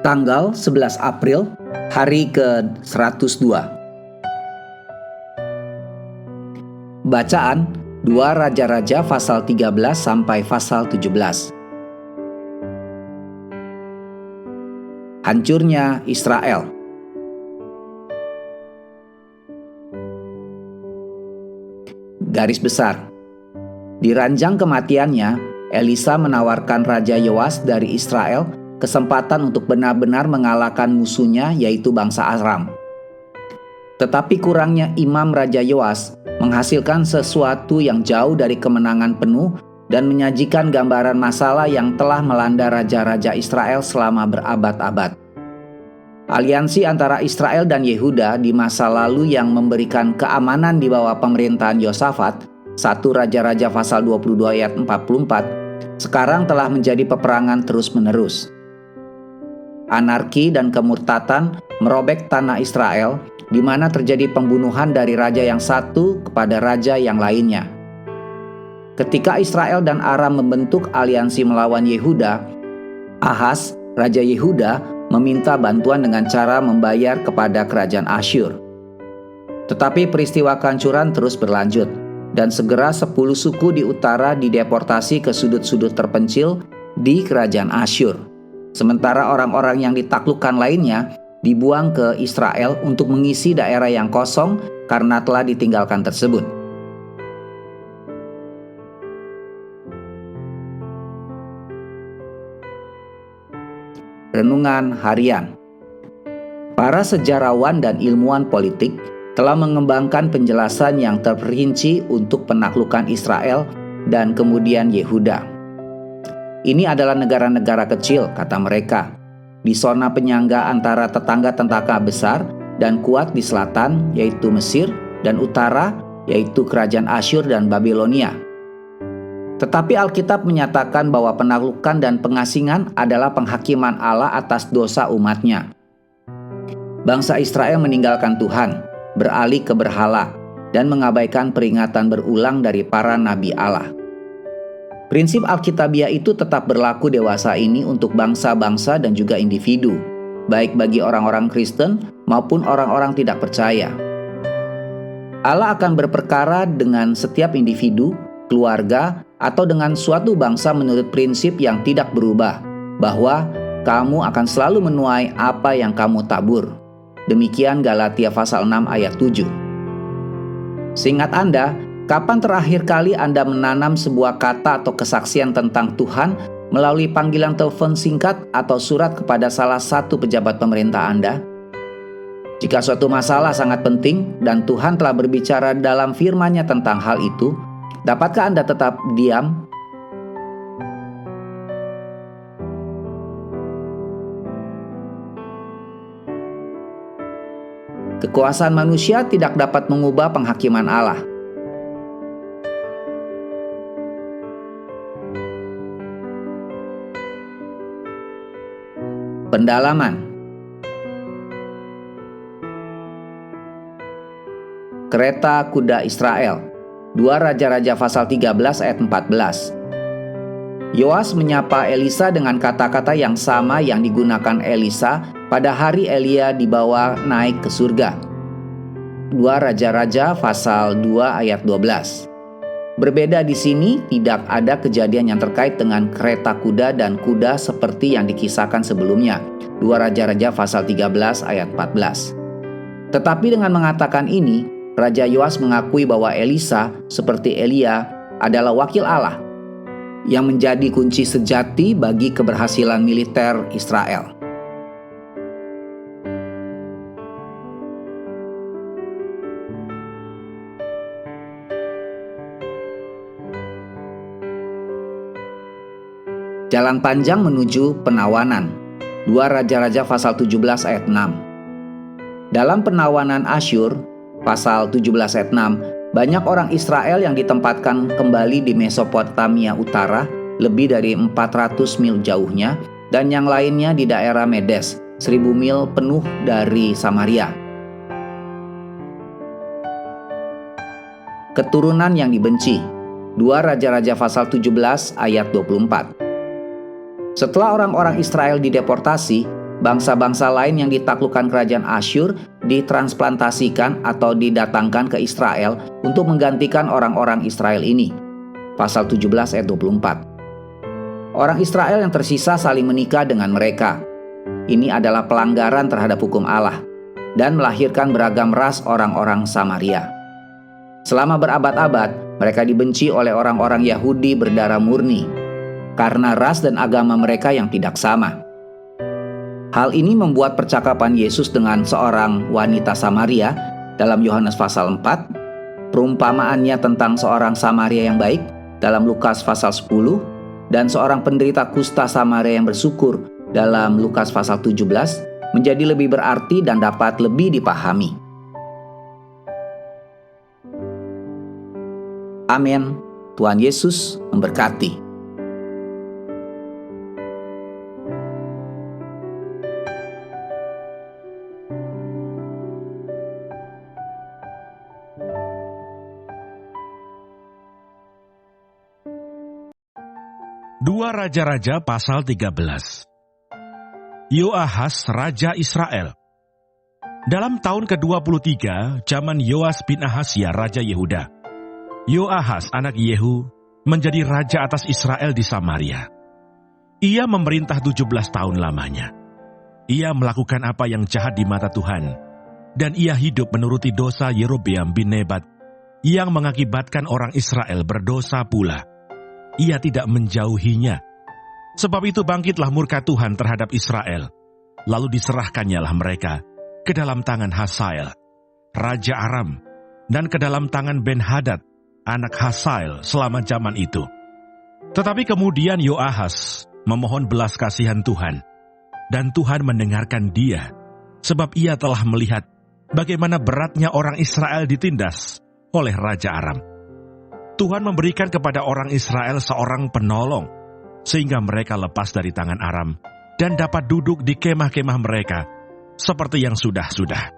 Tanggal 11 April, hari ke-102. Bacaan 2 Raja-Raja pasal 13 sampai pasal 17. Hancurnya Israel. Garis besar. Di ranjang kematiannya, Elisa menawarkan Raja Yoas dari Israel kesempatan untuk benar-benar mengalahkan musuhnya, yaitu bangsa Aram. Tetapi kurangnya imam Raja Yoas menghasilkan sesuatu yang jauh dari kemenangan penuh dan menyajikan gambaran masalah yang telah melanda raja-raja Israel selama berabad-abad. Aliansi antara Israel dan Yehuda di masa lalu yang memberikan keamanan di bawah pemerintahan Yosafat, 1 Raja-Raja pasal 22 ayat 44, sekarang telah menjadi peperangan terus-menerus. Anarki dan kemurtatan merobek tanah Israel, di mana terjadi pembunuhan dari raja yang satu kepada raja yang lainnya. Ketika Israel dan Aram membentuk aliansi melawan Yehuda, Ahaz, Raja Yehuda, meminta bantuan dengan cara membayar kepada kerajaan Asyur. Tetapi peristiwa kehancuran terus berlanjut, dan segera 10 suku di utara dideportasi ke sudut-sudut terpencil di kerajaan Asyur. Sementara orang-orang yang ditaklukkan lainnya dibuang ke Israel untuk mengisi daerah yang kosong karena telah ditinggalkan tersebut. Renungan Harian. Para sejarawan dan ilmuwan politik telah mengembangkan penjelasan yang terperinci untuk penaklukan Israel dan kemudian Yehuda. Ini adalah negara-negara kecil, kata mereka, di zona penyangga antara tetangga-tetangga besar dan kuat di selatan, yaitu Mesir, dan utara, yaitu kerajaan Asyur dan Babilonia. Tetapi Alkitab menyatakan bahwa penaklukan dan pengasingan adalah penghakiman Allah atas dosa umatnya. Bangsa Israel meninggalkan Tuhan, beralih ke berhala, dan mengabaikan peringatan berulang dari para nabi Allah. Prinsip Alkitabiah itu tetap berlaku dewasa ini untuk bangsa-bangsa dan juga individu, baik bagi orang-orang Kristen maupun orang-orang tidak percaya. Allah akan berperkara dengan setiap individu, keluarga, atau dengan suatu bangsa menurut prinsip yang tidak berubah, bahwa kamu akan selalu menuai apa yang kamu tabur. Demikian Galatia pasal 6 ayat 7. Seingat Anda, kapan terakhir kali Anda menanam sebuah kata atau kesaksian tentang Tuhan melalui panggilan telepon singkat atau surat kepada salah satu pejabat pemerintah Anda? Jika suatu masalah sangat penting dan Tuhan telah berbicara dalam firman-Nya tentang hal itu, dapatkah Anda tetap diam? Kekuasaan manusia tidak dapat mengubah penghakiman Allah. Pendalaman. Kereta kuda Israel. 2 Raja-Raja pasal 13 ayat 14. Yoas menyapa Elisa dengan kata-kata yang sama yang digunakan Elisa pada hari Elia dibawa naik ke surga. 2 Raja-Raja pasal 2 ayat 12. Berbeda di sini, tidak ada kejadian yang terkait dengan kereta kuda dan kuda seperti yang dikisahkan sebelumnya, 2 Raja-Raja pasal 13 ayat 14. Tetapi dengan mengatakan ini, Raja Yoas mengakui bahwa Elisa, seperti Elia, adalah wakil Allah yang menjadi kunci sejati bagi keberhasilan militer Israel. Jalan panjang menuju penawanan. 2 Raja-Raja pasal 17 ayat 6. Dalam penawanan Asyur, pasal 17 ayat 6, banyak orang Israel yang ditempatkan kembali di Mesopotamia Utara, lebih dari 400 mil jauhnya, dan yang lainnya di daerah Medes, 1000 mil penuh dari Samaria. Keturunan yang dibenci. 2 Raja-Raja pasal 17 ayat 24. Setelah orang-orang Israel dideportasi, bangsa-bangsa lain yang ditaklukkan kerajaan Asyur ditransplantasikan atau didatangkan ke Israel untuk menggantikan orang-orang Israel ini. Pasal 17 ayat 24. Orang Israel yang tersisa saling menikah dengan mereka. Ini adalah pelanggaran terhadap hukum Allah dan melahirkan beragam ras orang-orang Samaria. Selama berabad-abad, mereka dibenci oleh orang-orang Yahudi berdarah murni karena ras dan agama mereka yang tidak sama. Hal ini membuat percakapan Yesus dengan seorang wanita Samaria dalam Yohanes pasal 4, perumpamaannya tentang seorang Samaria yang baik dalam Lukas pasal 10, dan seorang penderita kusta Samaria yang bersyukur dalam Lukas pasal 17 menjadi lebih berarti dan dapat lebih dipahami. Amin. Tuhan Yesus memberkati. Dua Raja-Raja pasal 13. Yoahas Raja Israel. Dalam tahun ke-23 zaman Yoas bin Ahasya Raja Yehuda, Yoahas anak Yehu menjadi raja atas Israel di Samaria. Ia memerintah 17 tahun lamanya. Ia melakukan apa yang jahat di mata Tuhan, dan ia hidup menuruti dosa Yerobeam bin Nebat yang mengakibatkan orang Israel berdosa pula. Ia tidak menjauhinya. Sebab itu bangkitlah murka Tuhan terhadap Israel, lalu diserahkannyalah mereka ke dalam tangan Hasael, Raja Aram, dan ke dalam tangan Ben-Hadad, anak Hasael selama zaman itu. Tetapi kemudian Yoahas memohon belas kasihan Tuhan, dan Tuhan mendengarkan dia, sebab ia telah melihat bagaimana beratnya orang Israel ditindas oleh Raja Aram. Tuhan memberikan kepada orang Israel seorang penolong, sehingga mereka lepas dari tangan Aram dan dapat duduk di kemah-kemah mereka, seperti yang sudah-sudah.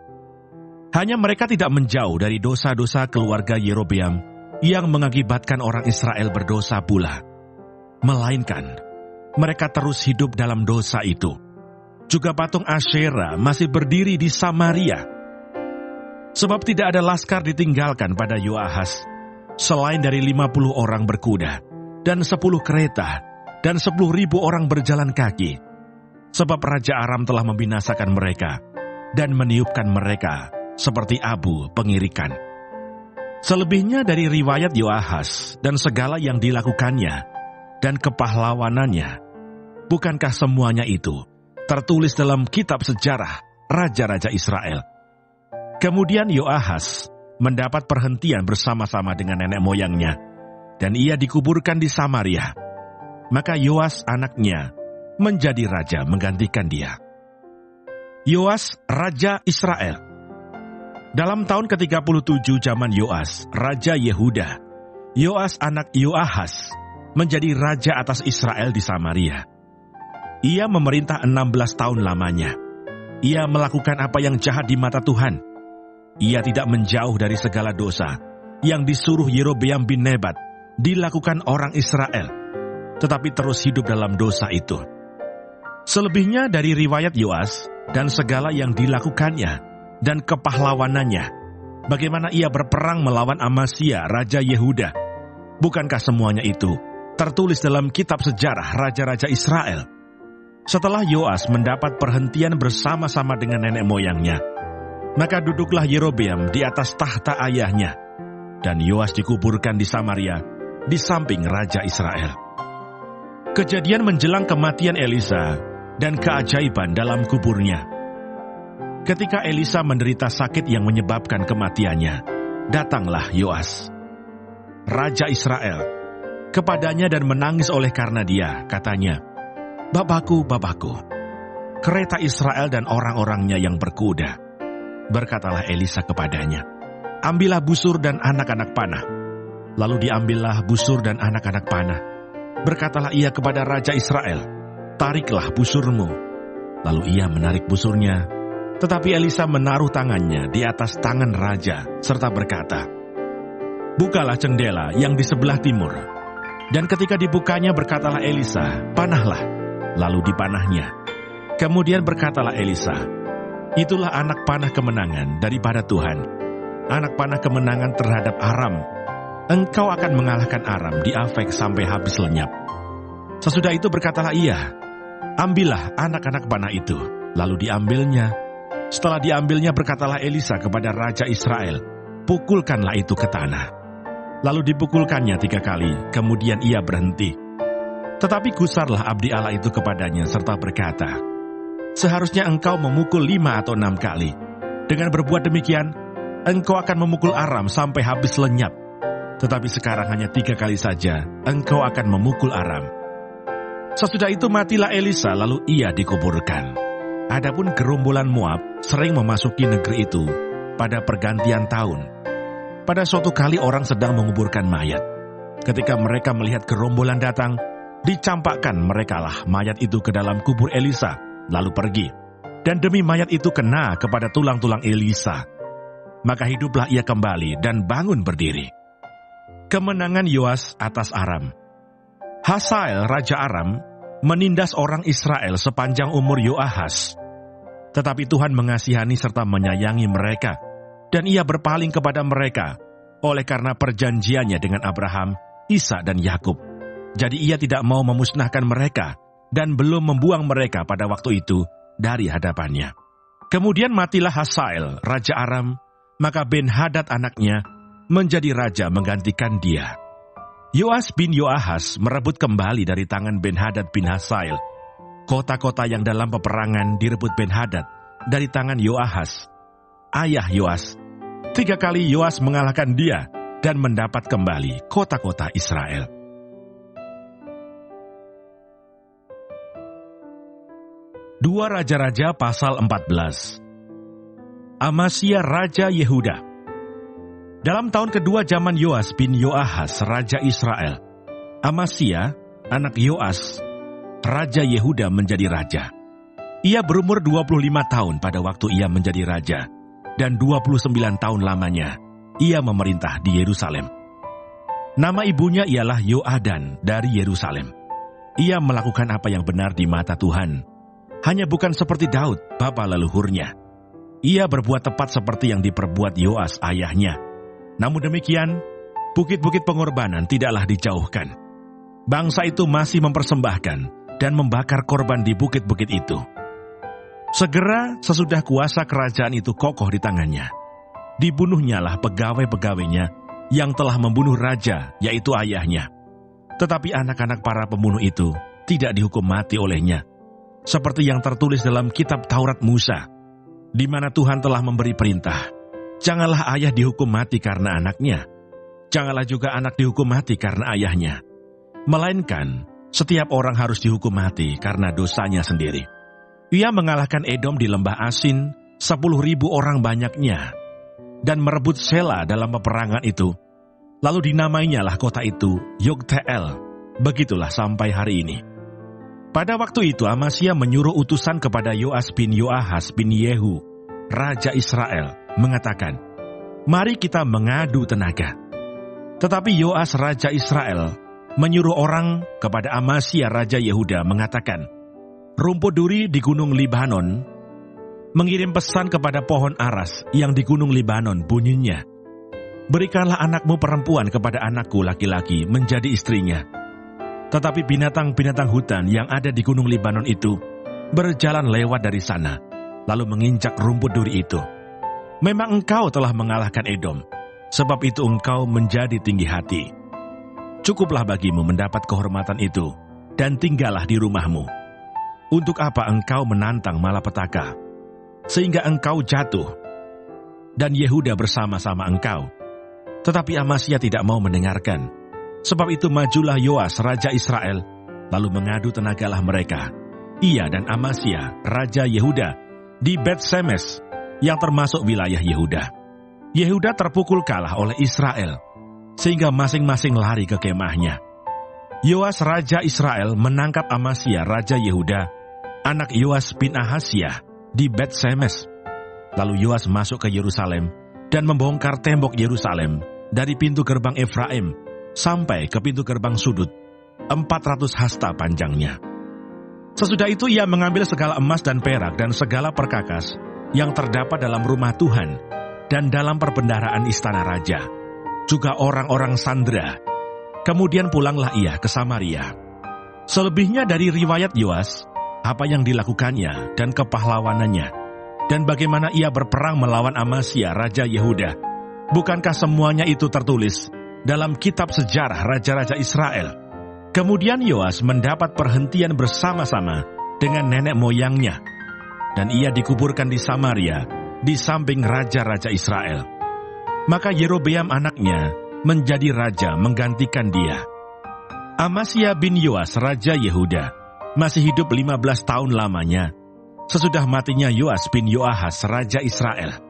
Hanya mereka tidak menjauh dari dosa-dosa keluarga Yerobeam, yang mengakibatkan orang Israel berdosa pula. Melainkan, mereka terus hidup dalam dosa itu. Juga patung Asyera masih berdiri di Samaria. Sebab tidak ada laskar ditinggalkan pada Yoahas, selain dari 50 orang berkuda, dan 10 kereta, dan 10.000 orang berjalan kaki. Sebab Raja Aram telah membinasakan mereka, dan meniupkan mereka seperti abu pengirikan. Selebihnya dari riwayat Yoahas dan segala yang dilakukannya dan kepahlawanannya, bukankah semuanya itu tertulis dalam kitab sejarah Raja-Raja Israel? Kemudian Yoahas mendapat perhentian bersama-sama dengan nenek moyangnya, dan ia dikuburkan di Samaria. Maka Yoas anaknya menjadi raja menggantikan dia. Yoas Raja Israel. Dalam tahun ke-37 zaman Yoas, Raja Yehuda, Yoas anak Yoahas menjadi raja atas Israel di Samaria. Ia memerintah 16 tahun lamanya. Ia melakukan apa yang jahat di mata Tuhan. Ia tidak menjauh dari segala dosa yang disuruh Yerobeam bin Nebat dilakukan orang Israel, tetapi terus hidup dalam dosa itu. Selebihnya dari riwayat Yoas dan segala yang dilakukannya dan kepahlawanannya, bagaimana ia berperang melawan Amasya, Raja Yehuda, bukankah semuanya itu tertulis dalam kitab sejarah Raja-Raja Israel? Setelah Yoas mendapat perhentian bersama-sama dengan nenek moyangnya, maka duduklah Yerobeam di atas tahta ayahnya, dan Yoas dikuburkan di Samaria, di samping Raja Israel. Kejadian menjelang kematian Elisa dan keajaiban dalam kuburnya. Ketika Elisa menderita sakit yang menyebabkan kematiannya, datanglah Yoas, Raja Israel, kepadanya dan menangis oleh karena dia. Katanya, "Bapakku, Bapakku, kereta Israel dan orang-orangnya yang berkuda." Berkatalah Elisa kepadanya, "Ambillah busur dan anak-anak panah." Lalu diambillah busur dan anak-anak panah. Berkatalah ia kepada Raja Israel, "Tariklah busurmu." Lalu ia menarik busurnya, tetapi Elisa menaruh tangannya di atas tangan raja, serta berkata, "Bukalah jendela yang di sebelah timur." Dan ketika dibukanya berkatalah Elisa, "Panahlah." Lalu dipanahnya. Kemudian berkatalah Elisa, "Itulah anak panah kemenangan daripada Tuhan, anak panah kemenangan terhadap Aram. Engkau akan mengalahkan Aram di Afek sampai habis lenyap." Sesudah itu berkatalah ia, "Ambillah anak-anak panah itu." Lalu diambilnya. Setelah diambilnya berkatalah Elisa kepada Raja Israel, "Pukulkanlah itu ke tanah." Lalu dipukulkannya 3 kali, kemudian ia berhenti. Tetapi gusarlah abdi Allah itu kepadanya serta berkata, "Seharusnya engkau memukul 5 atau 6 kali. Dengan berbuat demikian, engkau akan memukul Aram sampai habis lenyap. Tetapi sekarang hanya 3 kali saja, engkau akan memukul Aram." Sesudah itu matilah Elisa, lalu ia dikuburkan. Adapun gerombolan Moab sering memasuki negeri itu pada pergantian tahun. Pada suatu kali orang sedang menguburkan mayat. Ketika mereka melihat gerombolan datang, dicampakkan merekalah mayat itu ke dalam kubur Elisa, lalu pergi. Dan demi mayat itu kena kepada tulang-tulang Elisa. Maka hiduplah ia kembali dan bangun berdiri. Kemenangan Yoas atas Aram. Hazael, Raja Aram, menindas orang Israel sepanjang umur Yoahas. Tetapi Tuhan mengasihani serta menyayangi mereka, dan ia berpaling kepada mereka oleh karena perjanjiannya dengan Abraham, Ishak dan Yakub. Jadi ia tidak mau memusnahkan mereka dan belum membuang mereka pada waktu itu dari hadapannya. Kemudian matilah Hazael, Raja Aram, maka Ben-Hadad anaknya menjadi raja menggantikan dia. Yoas bin Yoahas merebut kembali dari tangan Ben-Hadad bin Hazael kota-kota yang dalam peperangan direbut Ben-Hadad dari tangan Yoahas, ayah Yoas. 3 kali Yoas mengalahkan dia dan mendapat kembali kota-kota Israel. Dua Raja-Raja pasal 14. Amasya Raja Yehuda. Dalam tahun kedua zaman Yoas bin Yoahas Raja Israel, Amasya, anak Yoas, Raja Yehuda menjadi raja. Ia berumur 25 tahun pada waktu ia menjadi raja, dan 29 tahun lamanya ia memerintah di Yerusalem. Nama ibunya ialah Yoadan dari Yerusalem. Ia melakukan apa yang benar di mata Tuhan, hanya bukan seperti Daud, bapa leluhurnya. Ia berbuat tepat seperti yang diperbuat Yoas ayahnya. Namun demikian, bukit-bukit pengorbanan tidaklah dijauhkan. Bangsa itu masih mempersembahkan dan membakar korban di bukit-bukit itu. Segera sesudah kuasa kerajaan itu kokoh di tangannya, dibunuhnyalah pegawai-pegawainya yang telah membunuh raja, yaitu ayahnya. Tetapi anak-anak para pembunuh itu tidak dihukum mati olehnya, seperti yang tertulis dalam kitab Taurat Musa, di mana Tuhan telah memberi perintah, "Janganlah ayah dihukum mati karena anaknya, janganlah juga anak dihukum mati karena ayahnya, melainkan setiap orang harus dihukum mati karena dosanya sendiri." Ia mengalahkan Edom di lembah Asin, 10.000 orang banyaknya, dan merebut Sela dalam peperangan itu. Lalu dinamainyalah kota itu Yokteel. Begitulah sampai hari ini. Pada waktu itu Amasya menyuruh utusan kepada Yoas bin Yoahas bin Yehu, Raja Israel, mengatakan, "Mari kita mengadu tenaga." Tetapi Yoas Raja Israel menyuruh orang kepada Amasya Raja Yehuda mengatakan, "Rumput duri di gunung Libanon mengirim pesan kepada pohon aras yang di gunung Libanon, bunyinya, 'Berikanlah anakmu perempuan kepada anakku laki-laki menjadi istrinya.' Tetapi binatang-binatang hutan yang ada di gunung Libanon itu berjalan lewat dari sana, lalu menginjak rumput duri itu. Memang engkau telah mengalahkan Edom, sebab itu engkau menjadi tinggi hati. Cukuplah bagimu mendapat kehormatan itu, dan tinggallah di rumahmu. Untuk apa engkau menantang malapetaka, sehingga engkau jatuh, dan Yehuda bersama-sama engkau?" Tetapi Amasya tidak mau mendengarkan. Sebab itu majulah Yoas Raja Israel, lalu mengadu tenagalah mereka, ia dan Amasya Raja Yehuda, di Bet-Semes, yang termasuk wilayah Yehuda. Yehuda terpukul kalah oleh Israel, sehingga masing-masing lari ke kemahnya. Yoas Raja Israel menangkap Amasya Raja Yehuda, anak Yoas bin Ahasya, di Bet-Semes. Lalu Yoas masuk ke Yerusalem dan membongkar tembok Yerusalem dari pintu gerbang Efraim sampai ke pintu gerbang sudut, 400 hasta panjangnya. Sesudah itu ia mengambil segala emas dan perak dan segala perkakas yang terdapat dalam rumah Tuhan dan dalam perbendaharaan istana raja, juga orang-orang sandera. Kemudian pulanglah ia ke Samaria. Selebihnya dari riwayat Yoas, apa yang dilakukannya dan kepahlawanannya, dan bagaimana ia berperang melawan Amasya Raja Yehuda, bukankah semuanya itu tertulis dalam kitab sejarah Raja-Raja Israel? Kemudian Yoas mendapat perhentian bersama-sama dengan nenek moyangnya, dan ia dikuburkan di Samaria, di samping raja-raja Israel. Maka Yerobeam anaknya menjadi raja menggantikan dia. Amasya bin Yoas Raja Yehuda masih hidup 15 tahun lamanya, sesudah matinya Yoas bin Yoahas Raja Israel.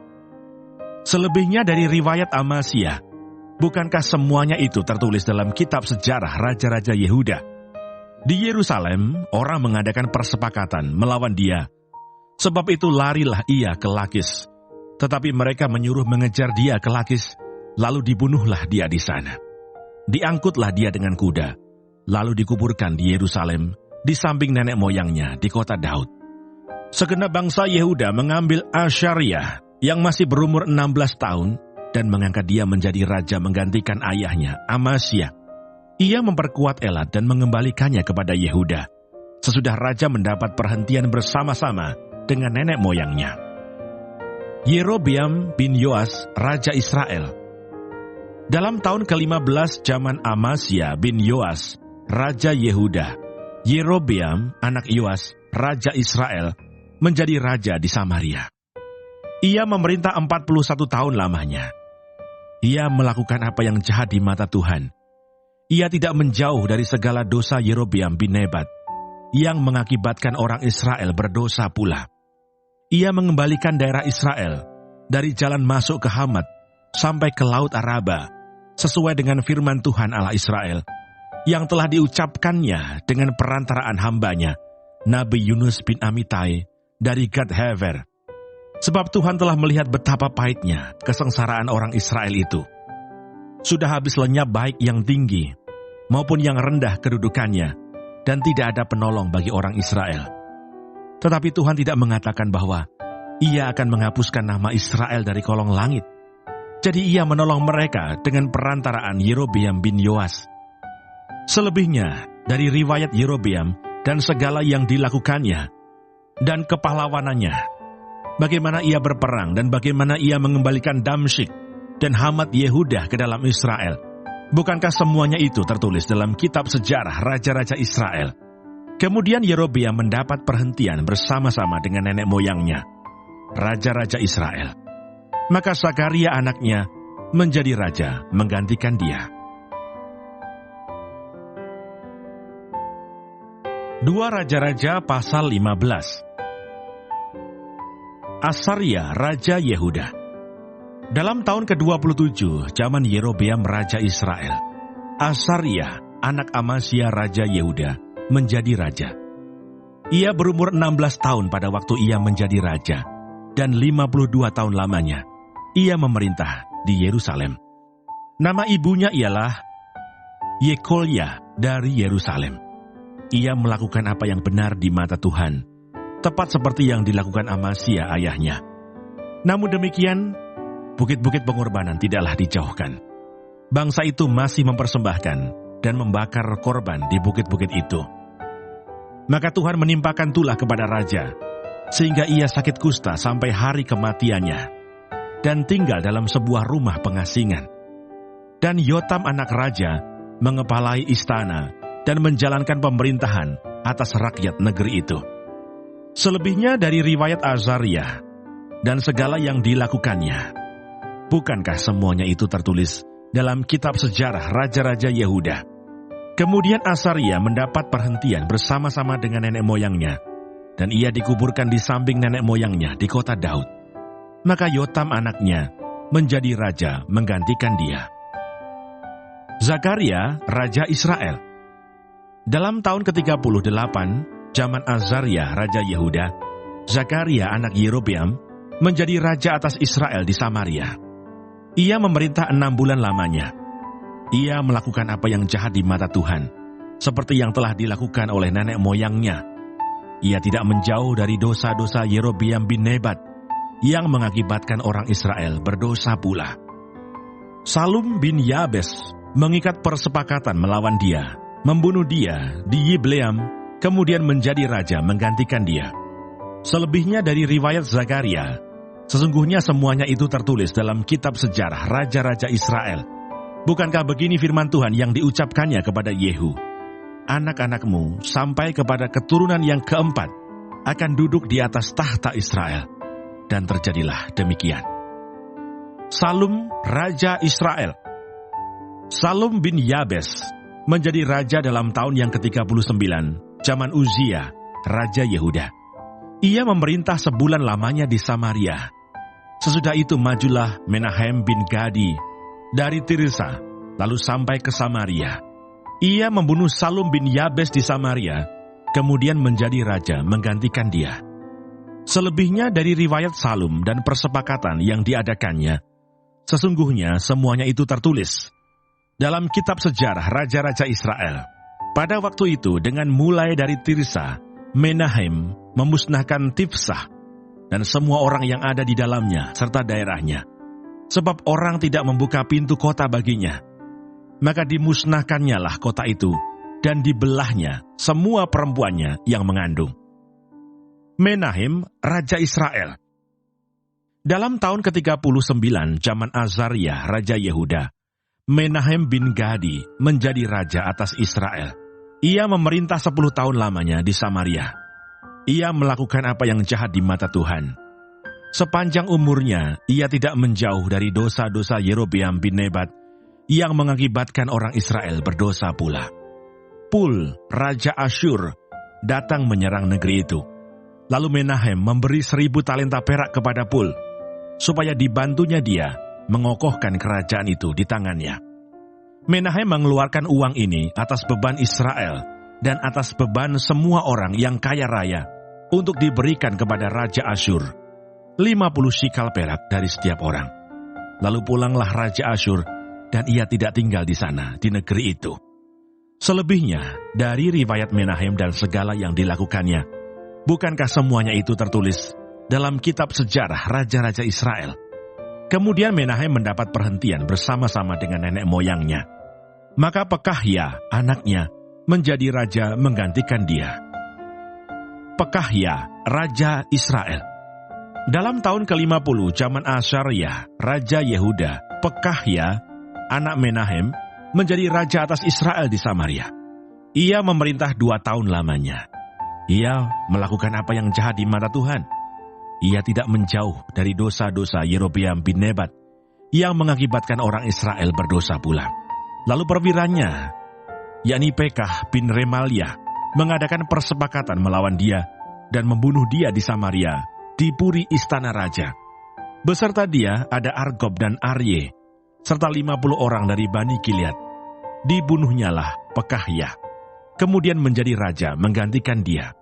Selebihnya dari riwayat Amasya, bukankah semuanya itu tertulis dalam kitab sejarah Raja-Raja Yehuda? Di Yerusalem, orang mengadakan persepakatan melawan dia. Sebab itu larilah ia ke Lakis. Tetapi mereka menyuruh mengejar dia ke Lakis, lalu dibunuhlah dia di sana. Diangkutlah dia dengan kuda, lalu dikuburkan di Yerusalem, di samping nenek moyangnya di kota Daud. Segenap bangsa Yehuda mengambil Asyariah yang masih berumur 16 tahun, dan mengangkat dia menjadi raja menggantikan ayahnya, Amasya. Ia memperkuat Elat dan mengembalikannya kepada Yehuda, sesudah raja mendapat perhentian bersama-sama dengan nenek moyangnya. Yerobeam bin Yoas, Raja Israel. Dalam tahun ke-15 zaman Amasya bin Yoas, Raja Yehuda, Yerobeam, anak Yoas, Raja Israel, menjadi raja di Samaria. Ia memerintah 41 tahun lamanya. Ia melakukan apa yang jahat di mata Tuhan. Ia tidak menjauh dari segala dosa Yerobeam bin Nebat, yang mengakibatkan orang Israel berdosa pula. Ia mengembalikan daerah Israel dari jalan masuk ke Hamat sampai ke Laut Araba, sesuai dengan firman Tuhan Allah Israel, yang telah diucapkannya dengan perantaraan hambanya, Nabi Yunus bin Amitai dari Gad Hefer. Sebab Tuhan telah melihat betapa pahitnya kesengsaraan orang Israel itu. Sudah habis lenyap baik yang tinggi maupun yang rendah kedudukannya, dan tidak ada penolong bagi orang Israel. Tetapi Tuhan tidak mengatakan bahwa Ia akan menghapuskan nama Israel dari kolong langit. Jadi Ia menolong mereka dengan perantaraan Yerobeam bin Yoas. Selebihnya dari riwayat Yerobeam dan segala yang dilakukannya dan kepahlawanannya, bagaimana ia berperang dan bagaimana ia mengembalikan Damsyik dan Hamat Yehuda ke dalam Israel. Bukankah semuanya itu tertulis dalam kitab sejarah Raja-Raja Israel? Kemudian Yerobeam mendapat perhentian bersama-sama dengan nenek moyangnya, Raja-Raja Israel. Maka Zakaria anaknya menjadi raja menggantikan dia. 2 Raja-Raja pasal 15. Asaria Raja Yehuda. Dalam tahun ke-27 zaman Yerobeam Raja Israel, Asaria anak Amasya Raja Yehuda menjadi raja. Ia berumur 16 tahun pada waktu ia menjadi raja, dan 52 tahun lamanya ia memerintah di Yerusalem. Nama ibunya ialah Yekolya dari Yerusalem. Ia melakukan apa yang benar di mata Tuhan, tepat seperti yang dilakukan Amasya ayahnya. Namun demikian, bukit-bukit pengorbanan tidaklah dijauhkan. Bangsa itu masih mempersembahkan dan membakar korban di bukit-bukit itu. Maka Tuhan menimpakan tulah kepada raja, sehingga ia sakit kusta sampai hari kematiannya, dan tinggal dalam sebuah rumah pengasingan. Dan Yotam anak raja mengepalai istana dan menjalankan pemerintahan atas rakyat negeri itu. Selebihnya dari riwayat Azariah dan segala yang dilakukannya, bukankah semuanya itu tertulis dalam kitab sejarah Raja-Raja Yehuda? Kemudian Asaria mendapat perhentian bersama-sama dengan nenek moyangnya, dan ia dikuburkan di samping nenek moyangnya di kota Daud. Maka Yotam anaknya menjadi raja menggantikan dia. Zakaria Raja Israel. Dalam tahun ke-38 zaman Azaria Raja Yehuda, Zakaria anak Yerobeam menjadi raja atas Israel di Samaria. Ia memerintah 6 bulan lamanya. Ia melakukan apa yang jahat di mata Tuhan, seperti yang telah dilakukan oleh nenek moyangnya. Ia tidak menjauh dari dosa-dosa Yerobeam bin Nebat yang mengakibatkan orang Israel berdosa pula. Salum bin Yabes mengikat persepakatan melawan dia, membunuh dia di Yibleam, kemudian menjadi raja menggantikan dia. Selebihnya dari riwayat Zakaria, sesungguhnya semuanya itu tertulis dalam kitab sejarah raja-raja Israel. Bukankah begini firman Tuhan yang diucapkannya kepada Yehu? Anak-anakmu sampai kepada keturunan yang keempat akan duduk di atas tahta Israel. Dan terjadilah demikian. Salum, Raja Israel. Salum bin Yabes menjadi raja dalam tahun yang ke-39, zaman Uzia, Raja Yehuda. Ia memerintah sebulan lamanya di Samaria. Sesudah itu majulah Menahem bin Gadi dari Tirsa, lalu sampai ke Samaria. Ia membunuh Salum bin Yabes di Samaria, kemudian menjadi raja menggantikan dia. Selebihnya dari riwayat Salum dan persepakatan yang diadakannya, sesungguhnya semuanya itu tertulis dalam kitab sejarah raja-raja Israel. Pada waktu itu dengan mulai dari Tirsa, Menahem memusnahkan Tifsah dan semua orang yang ada di dalamnya serta daerahnya. Sebab orang tidak membuka pintu kota baginya. Maka dimusnahkannya lah kota itu, dan dibelahnya semua perempuannya yang mengandung. Menahem, Raja Israel. Dalam tahun ke-39 zaman Azaria, Raja Yehuda, Menahem bin Gadi menjadi raja atas Israel. Ia memerintah 10 tahun lamanya di Samaria. Ia melakukan apa yang jahat di mata Tuhan. Sepanjang umurnya, ia tidak menjauh dari dosa-dosa Yerobeam bin Nebat, yang mengakibatkan orang Israel berdosa pula. Pul, Raja Asyur, datang menyerang negeri itu. Lalu Menahem memberi 1000 talenta perak kepada Pul, supaya dibantunya dia mengokohkan kerajaan itu di tangannya. Menahem mengeluarkan uang ini atas beban Israel dan atas beban semua orang yang kaya raya untuk diberikan kepada Raja Asyur, 50 shikal perak dari setiap orang. Lalu pulanglah Raja Asyur, dan ia tidak tinggal di sana, di negeri itu. Selebihnya, dari riwayat Menahem dan segala yang dilakukannya, bukankah semuanya itu tertulis dalam kitab sejarah raja-raja Israel? Kemudian Menahem mendapat perhentian bersama-sama dengan nenek moyangnya. Maka Pekahya, anaknya, menjadi raja menggantikan dia. Pekahya, Raja Israel. Dalam tahun ke-50 zaman Asaria, Raja Yehuda, Pekahya, anak Menahem, menjadi raja atas Israel di Samaria. Ia memerintah 2 tahun lamanya. Ia melakukan apa yang jahat di mata Tuhan. Ia tidak menjauh dari dosa-dosa Yerobeam bin Nebat, yang mengakibatkan orang Israel berdosa pula. Lalu perwiranya, yakni Pekah bin Remalia, mengadakan persepakatan melawan dia, dan membunuh dia di Samaria, di puri istana raja. Beserta dia ada Argob dan Arye, serta 50 orang dari Bani Gilead. Dibunuhnyalah Pekahya, kemudian menjadi raja menggantikan dia.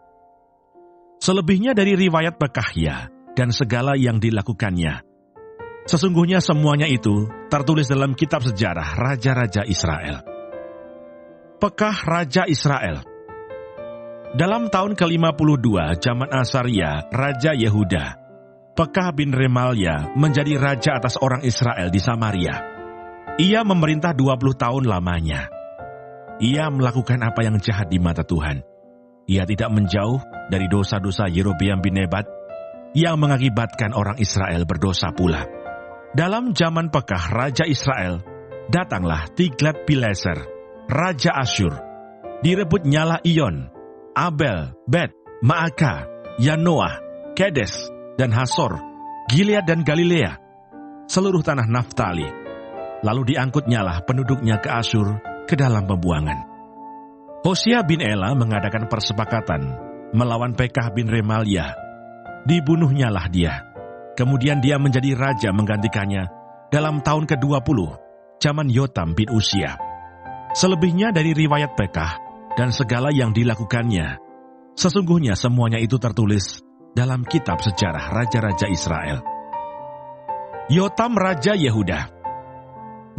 Selebihnya dari riwayat Pekahya dan segala yang dilakukannya, sesungguhnya semuanya itu tertulis dalam kitab sejarah raja-raja Israel. Pekah Raja Israel. Dalam tahun ke-52 zaman Asaria, Raja Yehuda, Pekah bin Remalia menjadi raja atas orang Israel di Samaria. Ia memerintah 20 tahun lamanya. Ia melakukan apa yang jahat di mata Tuhan. Ia tidak menjauh dari dosa-dosa Yerobeam bin Nebat, yang mengakibatkan orang Israel berdosa pula. Dalam zaman Pekah Raja Israel, datanglah Tiglat-Pileser, Raja Asyur. Direbut nyala Iyon, Abel, Bet, Maaka, Yanoah, Kedes, dan Hasor, Gilead dan Galilea, seluruh tanah Naftali. Lalu diangkutnyalah penduduknya ke Asyur, ke dalam pembuangan. Hosea bin Ela mengadakan persepakatan melawan Pekah bin Remalia. Dibunuhnyalah dia. Kemudian dia menjadi raja menggantikannya dalam tahun ke-20, zaman Yotam bin Usia. Selebihnya dari riwayat Pekah dan segala yang dilakukannya, sesungguhnya semuanya itu tertulis dalam kitab sejarah raja-raja Israel. Yotam Raja Yehuda.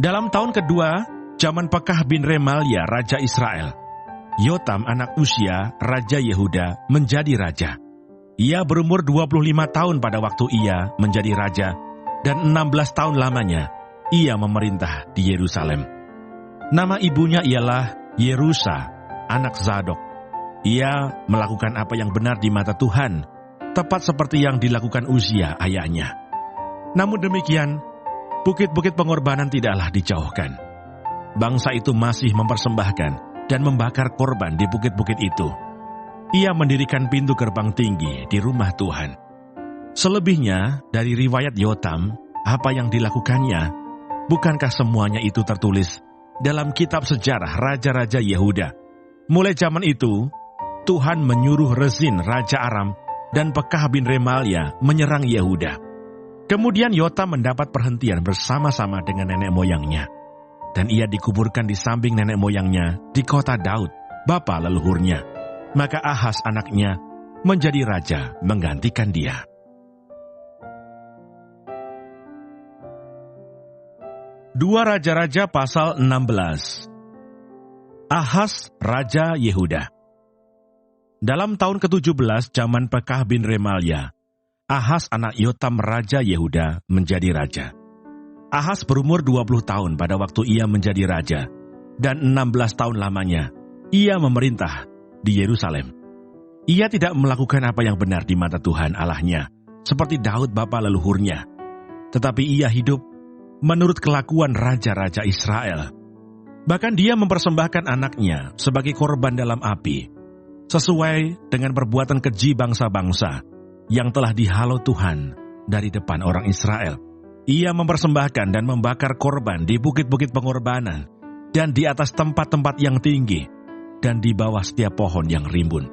Dalam tahun kedua, zaman Pekah bin Remalia Raja Israel, Yotam anak Uzia, Raja Yehuda, menjadi raja. Ia berumur 25 tahun pada waktu ia menjadi raja, dan 16 tahun lamanya ia memerintah di Yerusalem. Nama ibunya ialah Yerusa, anak Zadok. Ia melakukan apa yang benar di mata Tuhan, tepat seperti yang dilakukan Uzia ayahnya. Namun demikian, bukit-bukit pengorbanan tidaklah dijauhkan. Bangsa itu masih mempersembahkan dan membakar korban di bukit-bukit itu. Ia mendirikan pintu gerbang tinggi di rumah Tuhan. Selebihnya dari riwayat Yotam, apa yang dilakukannya, bukankah semuanya itu tertulis dalam kitab sejarah Raja-Raja Yehuda? Mulai zaman itu, Tuhan menyuruh Rezin Raja Aram dan Pekah bin Remalia menyerang Yehuda. Kemudian Yotam mendapat perhentian bersama-sama dengan nenek moyangnya. Dan ia dikuburkan di samping nenek moyangnya di kota Daud, bapa leluhurnya. Maka Ahaz anaknya menjadi raja menggantikan dia. Dua Raja-Raja pasal 16. Ahaz, Raja Yehuda. Dalam tahun ke-17 zaman Pekah bin Remalia, Ahaz anak Yotam Raja Yehuda menjadi raja. Ahaz berumur 20 tahun pada waktu ia menjadi raja, dan 16 tahun lamanya ia memerintah di Yerusalem. Ia tidak melakukan apa yang benar di mata Tuhan Allahnya, seperti Daud bapa leluhurnya, tetapi ia hidup menurut kelakuan raja-raja Israel. Bahkan dia mempersembahkan anaknya sebagai korban dalam api, sesuai dengan perbuatan keji bangsa-bangsa yang telah dihalau Tuhan dari depan orang Israel. Ia mempersembahkan dan membakar korban di bukit-bukit pengorbanan, dan di atas tempat-tempat yang tinggi, dan di bawah setiap pohon yang rimbun.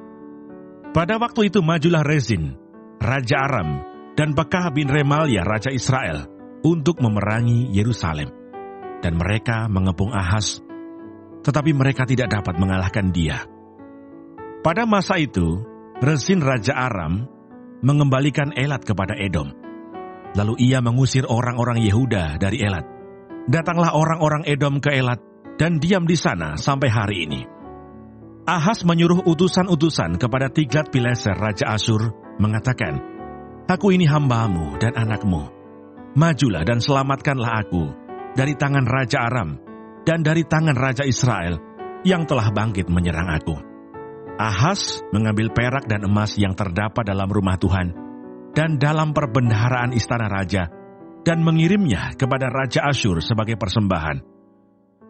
Pada waktu itu majulah Rezin, Raja Aram, dan Pekah bin Remalia, Raja Israel, untuk memerangi Yerusalem. Dan mereka mengepung Ahaz, tetapi mereka tidak dapat mengalahkan dia. Pada masa itu, Rezin Raja Aram mengembalikan Elat kepada Edom. Lalu ia mengusir orang-orang Yehuda dari Elat. Datanglah orang-orang Edom ke Elat dan diam di sana sampai hari ini. Ahaz menyuruh utusan-utusan kepada Tiglat-Pileser Raja Asyur mengatakan, "Aku ini hambamu dan anakmu. Majulah dan selamatkanlah aku dari tangan Raja Aram dan dari tangan Raja Israel yang telah bangkit menyerang aku." Ahaz mengambil perak dan emas yang terdapat dalam rumah Tuhan dan dalam perbendaharaan istana raja, dan mengirimnya kepada Raja Asyur sebagai persembahan.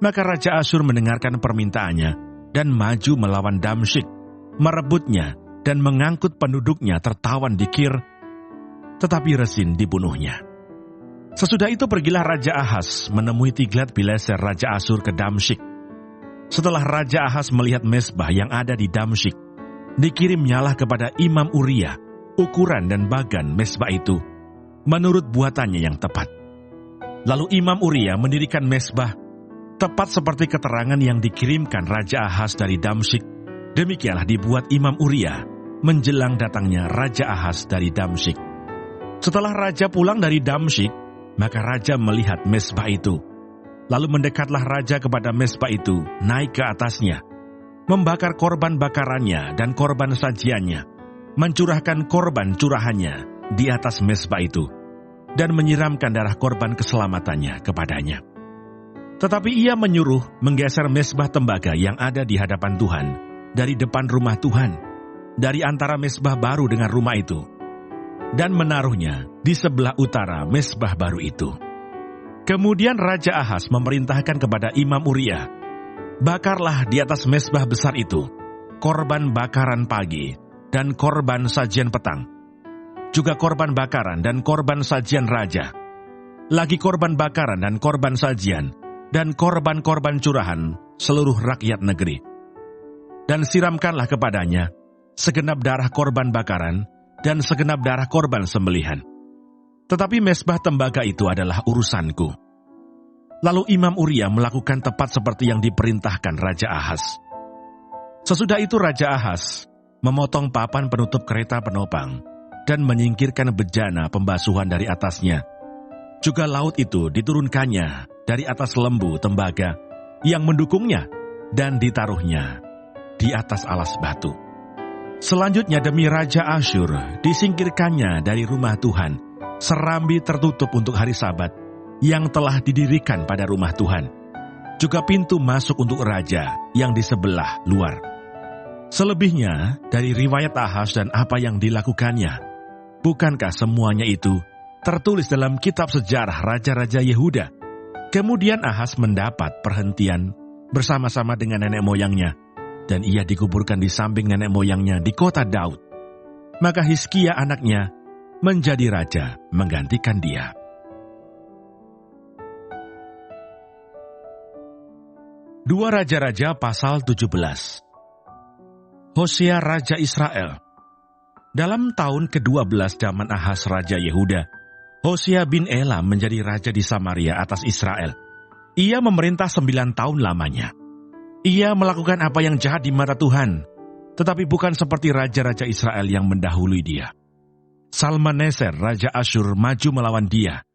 Maka Raja Asyur mendengarkan permintaannya, dan maju melawan Damsyik, merebutnya, dan mengangkut penduduknya tertawan di Kir, tetapi Rezin dibunuhnya. Sesudah itu pergilah Raja Ahaz menemui Tiglat-Pileser Raja Asyur ke Damsyik. Setelah Raja Ahaz melihat mezbah yang ada di Damsyik, dikirimnyalah kepada Imam Uria ukuran dan bagan mezbah itu, menurut buatannya yang tepat. Lalu Imam Uria mendirikan mezbah, tepat seperti keterangan yang dikirimkan Raja Ahaz dari Damsyik. Demikianlah dibuat Imam Uria, menjelang datangnya Raja Ahaz dari Damsyik. Setelah Raja pulang dari Damsyik, maka Raja melihat mezbah itu. Lalu mendekatlah Raja kepada mezbah itu, naik ke atasnya, membakar korban bakarannya dan korban sajiannya, mencurahkan korban curahannya di atas mezbah itu, dan menyiramkan darah korban keselamatannya kepadanya. Tetapi ia menyuruh menggeser mezbah tembaga yang ada di hadapan Tuhan, dari depan rumah Tuhan, dari antara mezbah baru dengan rumah itu, dan menaruhnya di sebelah utara mezbah baru itu. Kemudian Raja Ahaz memerintahkan kepada Imam Uria, "Bakarlah di atas mezbah besar itu korban bakaran pagi dan korban sajian petang, juga korban bakaran dan korban sajian raja, lagi korban bakaran dan korban sajian, dan korban-korban curahan seluruh rakyat negeri. Dan siramkanlah kepadanya segenap darah korban bakaran dan segenap darah korban sembelihan. Tetapi mezbah tembaga itu adalah urusanku." Lalu Imam Uria melakukan tepat seperti yang diperintahkan Raja Ahaz. Sesudah itu Raja Ahaz memotong papan penutup kereta penopang, dan menyingkirkan bejana pembasuhan dari atasnya. Juga laut itu diturunkannya dari atas lembu tembaga yang mendukungnya, dan ditaruhnya di atas alas batu. Selanjutnya demi Raja Asyur disingkirkannya dari rumah Tuhan serambi tertutup untuk hari Sabat yang telah didirikan pada rumah Tuhan, juga pintu masuk untuk raja yang di sebelah luar. Selebihnya dari riwayat Ahaz dan apa yang dilakukannya, bukankah semuanya itu tertulis dalam kitab sejarah Raja-Raja Yehuda? Kemudian Ahaz mendapat perhentian bersama-sama dengan nenek moyangnya, dan ia dikuburkan di samping nenek moyangnya di kota Daud. Maka Hizkia anaknya menjadi raja menggantikan dia. Dua Raja-Raja pasal 17. Hosea Raja Israel. Dalam tahun ke-12 zaman Ahaz Raja Yehuda, Hosea bin Ela menjadi raja di Samaria atas Israel. Ia memerintah 9 tahun lamanya. Ia melakukan apa yang jahat di mata Tuhan, tetapi bukan seperti raja-raja Israel yang mendahului dia. Salmaneser Raja Asyur maju melawan dia.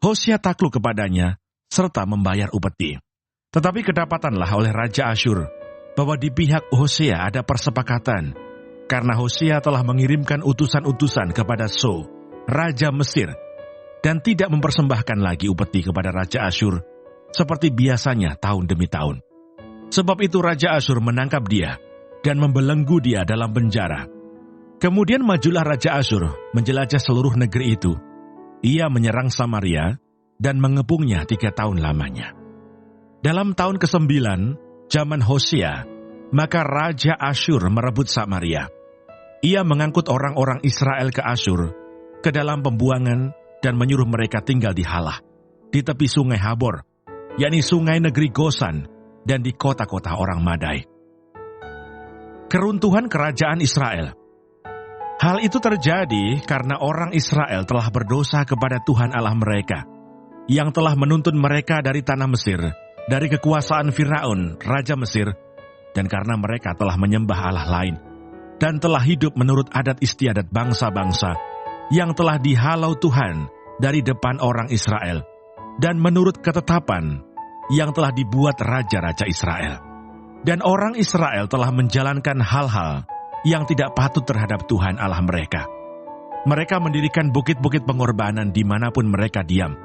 Hosea takluk kepadanya serta membayar upeti. Tetapi kedapatanlah oleh Raja Asyur bahwa di pihak Hosea ada persepakatan, karena Hosea telah mengirimkan utusan-utusan kepada So, Raja Mesir, dan tidak mempersembahkan lagi upeti kepada Raja Asyur seperti biasanya tahun demi tahun. Sebab itu Raja Asyur menangkap dia dan membelenggu dia dalam penjara. Kemudian majulah Raja Asyur menjelajah seluruh negeri itu. Ia menyerang Samaria dan mengepungnya 3 tahun lamanya. Dalam tahun ke-9, zaman Hosea, maka Raja Asyur merebut Samaria. Ia mengangkut orang-orang Israel ke Asyur, ke dalam pembuangan, dan menyuruh mereka tinggal di Halah, di tepi sungai Habor, yakni sungai negeri Gosan, dan di kota-kota orang Madai. Keruntuhan kerajaan Israel. Hal itu terjadi karena orang Israel telah berdosa kepada Tuhan Allah mereka, yang telah menuntun mereka dari tanah Mesir, dari kekuasaan Firaun, Raja Mesir, dan karena mereka telah menyembah Allah lain, dan telah hidup menurut adat istiadat bangsa-bangsa, yang telah dihalau Tuhan dari depan orang Israel, dan menurut ketetapan yang telah dibuat raja-raja Israel. Dan orang Israel telah menjalankan hal-hal yang tidak patut terhadap Tuhan Allah mereka. Mereka mendirikan bukit-bukit pengorbanan dimanapun mereka diam,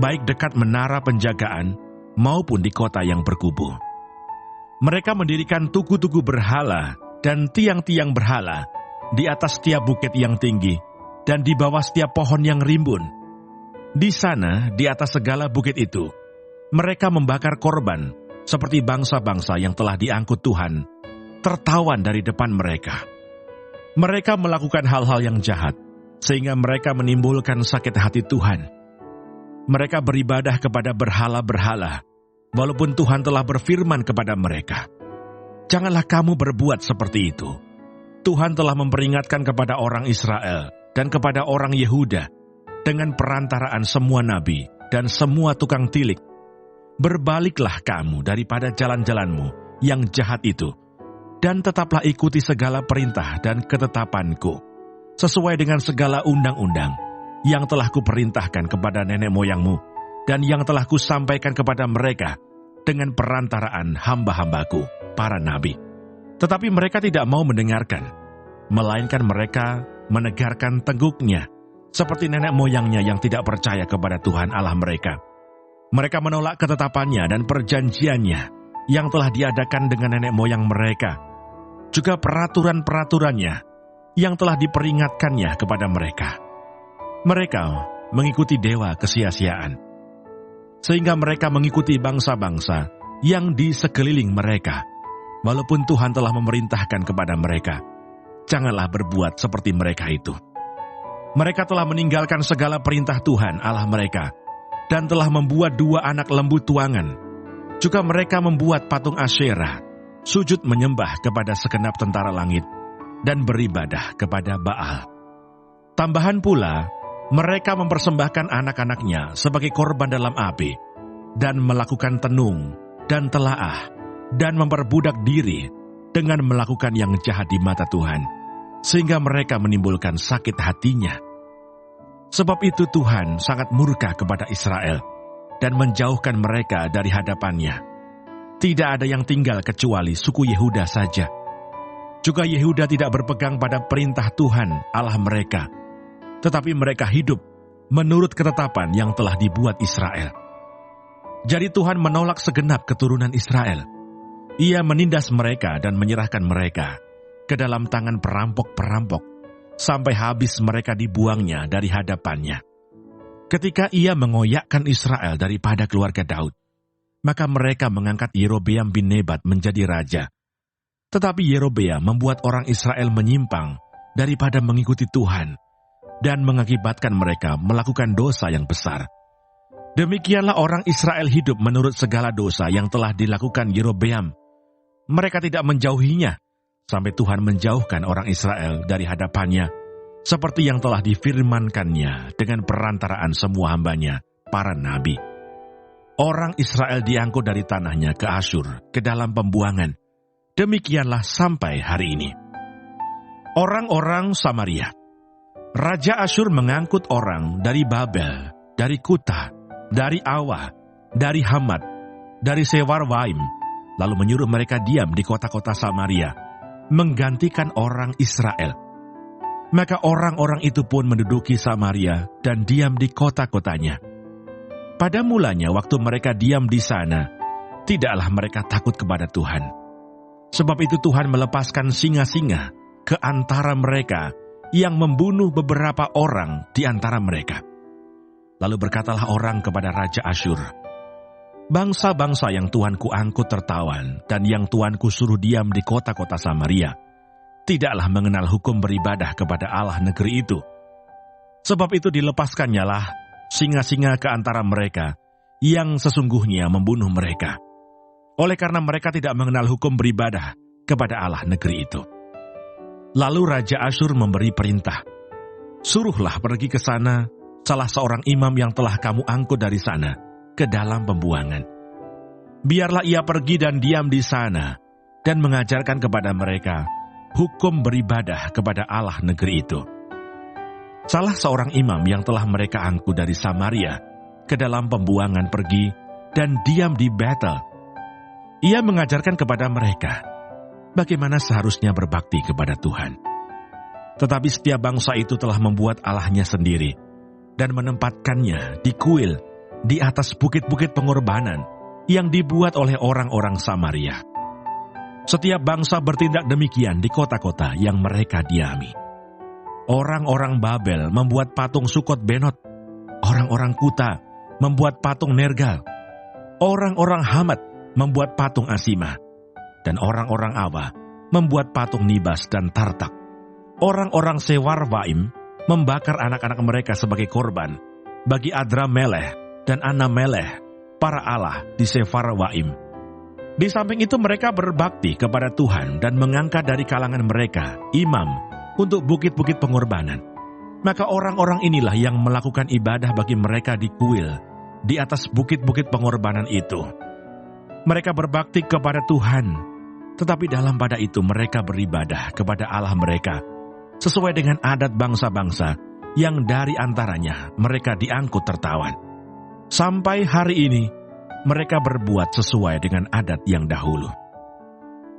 baik dekat menara penjagaan maupun di kota yang berkubu. Mereka mendirikan tugu-tugu berhala dan tiang-tiang berhala di atas setiap bukit yang tinggi dan di bawah setiap pohon yang rimbun. Di sana, di atas segala bukit itu, mereka membakar korban seperti bangsa-bangsa yang telah diangkut Tuhan, tertawan dari depan mereka. Mereka melakukan hal-hal yang jahat, sehingga mereka menimbulkan sakit hati Tuhan. Mereka beribadah kepada berhala-berhala, walaupun Tuhan telah berfirman kepada mereka, "Janganlah kamu berbuat seperti itu." Tuhan telah memperingatkan kepada orang Israel dan kepada orang Yehuda dengan perantaraan semua nabi dan semua tukang tilik, "Berbaliklah kamu daripada jalan-jalanmu yang jahat itu, dan tetaplah ikuti segala perintah dan ketetapanku, sesuai dengan segala undang-undang yang telah kuperintahkan kepada nenek moyangmu, dan yang telah kusampaikan kepada mereka dengan perantaraan hamba-hambaku, para nabi." Tetapi mereka tidak mau mendengarkan, melainkan mereka menegarkan teguknya, seperti nenek moyangnya yang tidak percaya kepada Tuhan Allah mereka. Mereka menolak ketetapannya dan perjanjiannya yang telah diadakan dengan nenek moyang mereka, juga peraturan-peraturannya yang telah diperingatkannya kepada mereka. Mereka mengikuti dewa kesia-siaan, sehingga mereka mengikuti bangsa-bangsa yang di sekeliling mereka, walaupun Tuhan telah memerintahkan kepada mereka, "Janganlah berbuat seperti mereka itu." Mereka telah meninggalkan segala perintah Tuhan Allah mereka, dan telah membuat 2 anak lembu tuangan. Juga mereka membuat patung Asyerah, sujud menyembah kepada segenap tentara langit, dan beribadah kepada Baal. Tambahan pula, mereka mempersembahkan anak-anaknya sebagai korban dalam api, dan melakukan tenung dan telaah, dan memperbudak diri dengan melakukan yang jahat di mata Tuhan, sehingga mereka menimbulkan sakit hatinya. Sebab itu Tuhan sangat murka kepada Israel dan menjauhkan mereka dari hadapannya. Tidak ada yang tinggal kecuali suku Yehuda saja. Juga Yehuda tidak berpegang pada perintah Tuhan Allah mereka, tetapi mereka hidup menurut ketetapan yang telah dibuat Israel. Jadi Tuhan menolak segenap keturunan Israel. Ia menindas mereka dan menyerahkan mereka ke dalam tangan perampok-perampok, sampai habis mereka dibuangnya dari hadapannya. Ketika ia mengoyakkan Israel daripada keluarga Daud, maka mereka mengangkat Yerobeam bin Nebat menjadi raja. Tetapi Yerobeam membuat orang Israel menyimpang daripada mengikuti Tuhan dan mengakibatkan mereka melakukan dosa yang besar. Demikianlah orang Israel hidup menurut segala dosa yang telah dilakukan Yerobeam. Mereka tidak menjauhinya, sampai Tuhan menjauhkan orang Israel dari hadapannya, seperti yang telah difirmankannya dengan perantaraan semua hambanya, para nabi. Orang Israel diangkut dari tanahnya ke Asyur, ke dalam pembuangan. Demikianlah sampai hari ini. Orang-orang Samaria. Raja Asyur mengangkut orang dari Babel, dari Kuta, dari Awa, dari Hamat, dari Sewarwaim, lalu menyuruh mereka diam di kota-kota Samaria, menggantikan orang Israel. Maka orang-orang itu pun menduduki Samaria dan diam di kota-kotanya. Pada mulanya waktu mereka diam di sana, tidaklah mereka takut kepada Tuhan. Sebab itu Tuhan melepaskan singa-singa ke antara mereka yang membunuh beberapa orang di antara mereka. Lalu berkatalah orang kepada Raja Asyur, "Bangsa-bangsa yang Tuanku angkut tertawan dan yang Tuanku suruh diam di kota-kota Samaria, tidaklah mengenal hukum beribadah kepada Allah negeri itu. Sebab itu dilepaskannyalah singa-singa ke antara mereka yang sesungguhnya membunuh mereka. Oleh karena mereka tidak mengenal hukum beribadah kepada Allah negeri itu." Lalu Raja Asyur memberi perintah, "Suruhlah pergi ke sana salah seorang imam yang telah kamu angkut dari sana ke dalam pembuangan. Biarlah ia pergi dan diam di sana dan mengajarkan kepada mereka hukum beribadah kepada Allah negeri itu." Salah seorang imam yang telah mereka angkut dari Samaria ke dalam pembuangan pergi dan diam di Betel. Ia mengajarkan kepada mereka bagaimana seharusnya berbakti kepada Tuhan. Tetapi setiap bangsa itu telah membuat allahnya sendiri dan menempatkannya di kuil di atas bukit-bukit pengorbanan yang dibuat oleh orang-orang Samaria. Setiap bangsa bertindak demikian di kota-kota yang mereka diami. Orang-orang Babel membuat patung Sukot Benot, orang-orang Kuta membuat patung Nergal, orang-orang Hamat membuat patung Asima, dan orang-orang Awa membuat patung Nibas dan Tartak. Orang-orang Sewarwaim membakar anak-anak mereka sebagai korban bagi Adramelech dan Anamelech, para Allah di Sewarwaim. Di samping itu mereka berbakti kepada Tuhan dan mengangkat dari kalangan mereka imam untuk bukit-bukit pengorbanan. Maka orang-orang inilah yang melakukan ibadah bagi mereka di kuil di atas bukit-bukit pengorbanan itu. Mereka berbakti kepada Tuhan, tetapi dalam pada itu mereka beribadah kepada Allah mereka, sesuai dengan adat bangsa-bangsa yang dari antaranya mereka diangkut tertawan. Sampai hari ini, mereka berbuat sesuai dengan adat yang dahulu.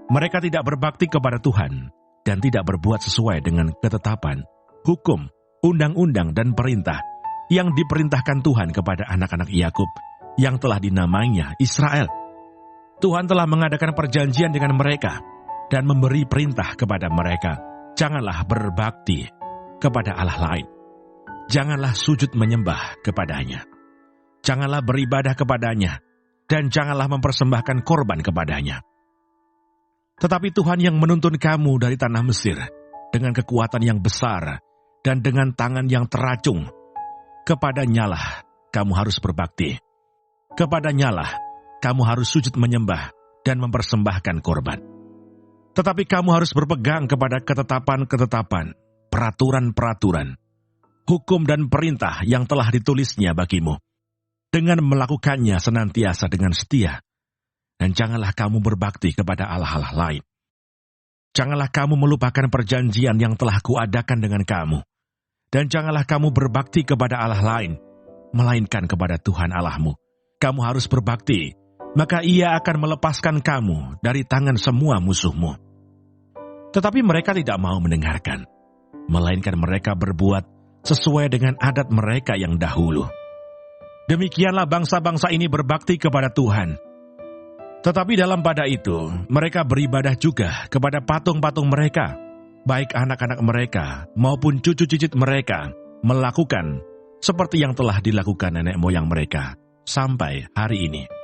Mereka tidak berbakti kepada Tuhan, dan tidak berbuat sesuai dengan ketetapan, hukum, undang-undang, dan perintah yang diperintahkan Tuhan kepada anak-anak Yakub yang telah dinamainya Israel. Tuhan telah mengadakan perjanjian dengan mereka dan memberi perintah kepada mereka, janganlah berbakti kepada Allah lain. Janganlah sujud menyembah kepadanya. Janganlah beribadah kepadanya, dan janganlah mempersembahkan korban kepadanya. Tetapi Tuhan yang menuntun kamu dari tanah Mesir dengan kekuatan yang besar dan dengan tangan yang teracung, kepadanyalah kamu harus berbakti. Kepadanyalah kamu harus sujud menyembah dan mempersembahkan korban. Tetapi kamu harus berpegang kepada ketetapan-ketetapan, peraturan-peraturan, hukum dan perintah yang telah ditulisnya bagimu, dengan melakukannya senantiasa dengan setia. Dan janganlah kamu berbakti kepada allah-allah lain. Janganlah kamu melupakan perjanjian yang telah kuadakan dengan kamu. Dan janganlah kamu berbakti kepada allah lain, melainkan kepada Tuhan Allahmu. Kamu harus berbakti maka Ia akan melepaskan kamu dari tangan semua musuhmu. Tetapi mereka tidak mau mendengarkan, melainkan mereka berbuat sesuai dengan adat mereka yang dahulu. Demikianlah bangsa-bangsa ini berbakti kepada Tuhan. Tetapi dalam pada itu, mereka beribadah juga kepada patung-patung mereka, baik anak-anak mereka maupun cucu cicit mereka melakukan seperti yang telah dilakukan nenek moyang mereka sampai hari ini.